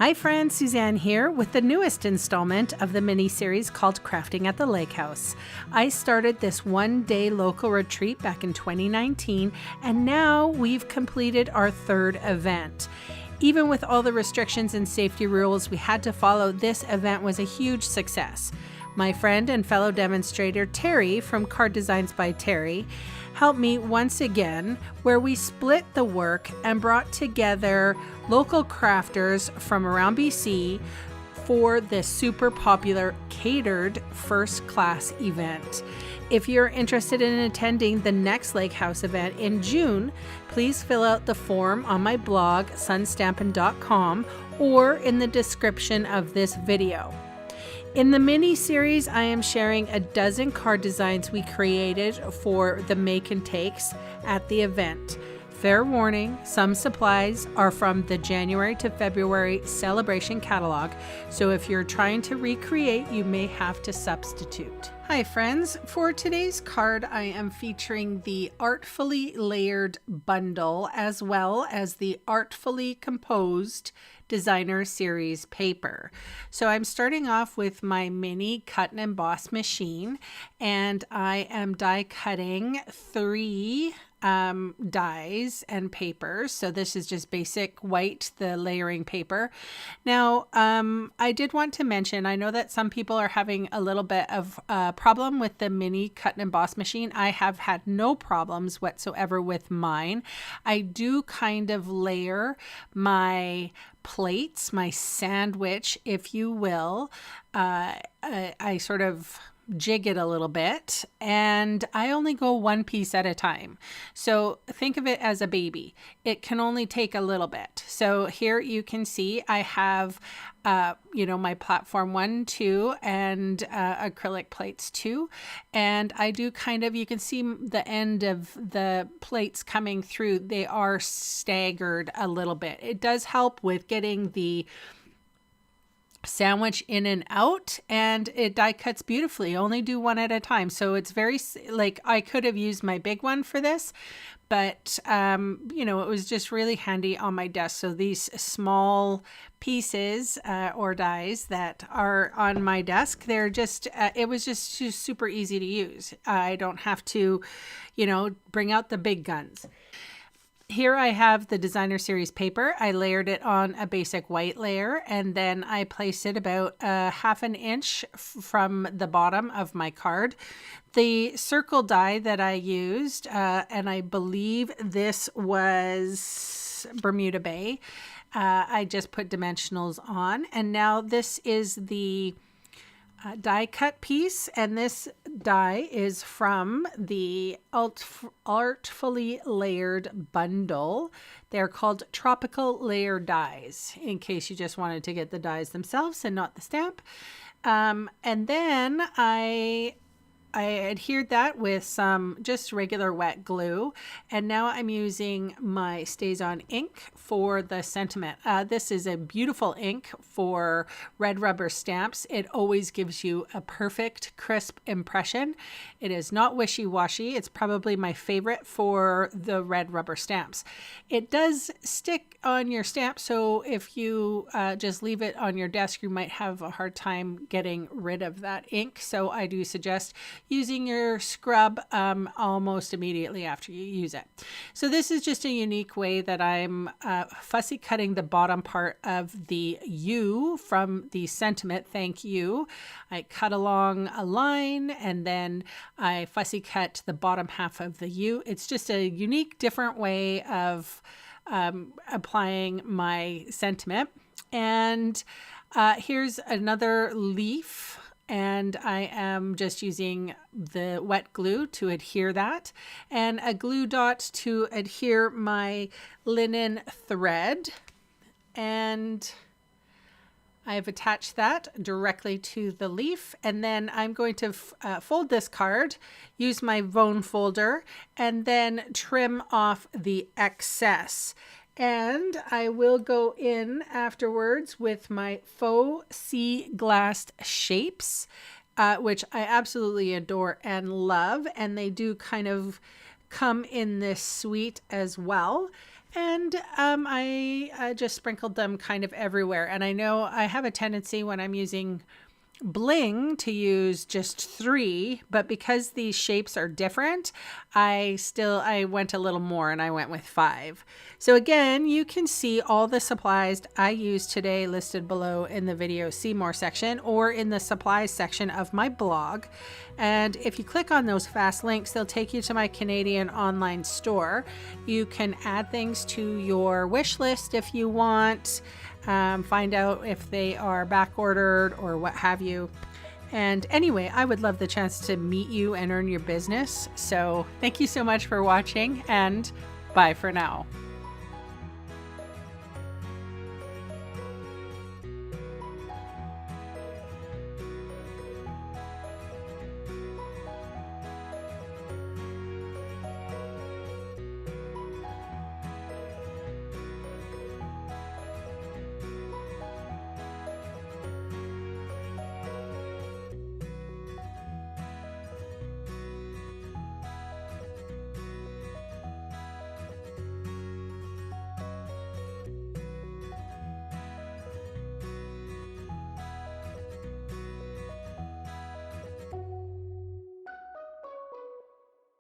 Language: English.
Hi friends, Suzanne here with the newest installment of the mini-series called Crafting at the Lake House. I started this one-day local retreat back in 2019, and now we've completed our third event. Even with all the restrictions and safety rules we had to follow, this event was a huge success. My friend and fellow demonstrator Terry from Card Designs by Terry helped me once again, where we split the work and brought together local crafters from around BC for this super popular catered first class event. If you're interested in attending the next Lake House event in June, please fill out the form on my blog, sunstampin.com, or in the description of this video. In the mini-series, I am sharing a dozen card designs we created for the make and takes at the event. Fair warning, some supplies are from the January to February celebration catalog, so if you're trying to recreate, you may have to substitute. Hi friends, for today's card I am featuring the Artfully Layered Bundle as well as the Artfully Composed Designer Series paper. So I'm starting off with my mini cut and emboss machine, and I am die cutting 3 dies and papers. So this is just basic white, the layering paper. Now, I did want to mention, I know that some people are having a little bit of a problem with the mini cut and emboss machine. I have had no problems whatsoever with mine. I do kind of layer my plates, my sandwich, if you will. I sort of jig it a little bit, and I only go one piece at a time. So think of it as a baby. It can only take a little bit. So here you can see I have my platform 1, 2, and acrylic plates 2. And I do kind of, you can see the end of the plates coming through. They are staggered a little bit. It does help with getting the sandwich in and out, and it die cuts beautifully. Only do one at a time. So it's very, like, I could have used my big one for this, but it was just really handy on my desk. So these small pieces or dies that are on my desk, they're just it was just super easy to use. I don't have to bring out the big guns. Here I have the designer series paper. I layered it on a basic white layer, and then I placed it about half an inch from the bottom of my card. The circle die that I used, and I believe this was Bermuda Bay, I just put dimensionals on, and now this is the die cut piece, and this die is from the Artfully Layered Bundle. They're called Tropical Layer Dies, in case you just wanted to get the dies themselves and not the stamp. And then I adhered that with some just regular wet glue, and now I'm using my StazOn ink for the sentiment. This is a beautiful ink for red rubber stamps. It always gives you a perfect crisp impression. It is not wishy-washy. It's probably my favorite for the red rubber stamps. It does stick on your stamp, so if you just leave it on your desk, you might have a hard time getting rid of that ink. So I do suggest using your scrub almost immediately after you use it. So this is just a unique way that I'm fussy cutting the bottom part of the U from the sentiment, thank you. I cut along a line, and then I fussy cut the bottom half of the U. It's just a unique, different way of applying my sentiment. And here's another leaf, and I am just using the wet glue to adhere that, and a glue dot to adhere my linen thread, and I've attached that directly to the leaf. And then I'm going to fold this card, use my bone folder, and then trim off the excess. And I will go in afterwards with my faux sea glassed shapes, which I absolutely adore and love. And they do kind of come in this suite as well. And I just sprinkled them kind of everywhere. And I know I have a tendency when I'm using bling to use just 3, but because these shapes are different, I went a little more and I went with 5. So again, you can see all the supplies I used today listed below in the video see more section or in the supplies section of my blog. And if you click on those fast links, they'll take you to my Canadian online store. You can add things to your wish list if you want. Find out if they are back ordered or what have you. And anyway, I would love the chance to meet you and earn your business. So thank you so much for watching, and bye for now.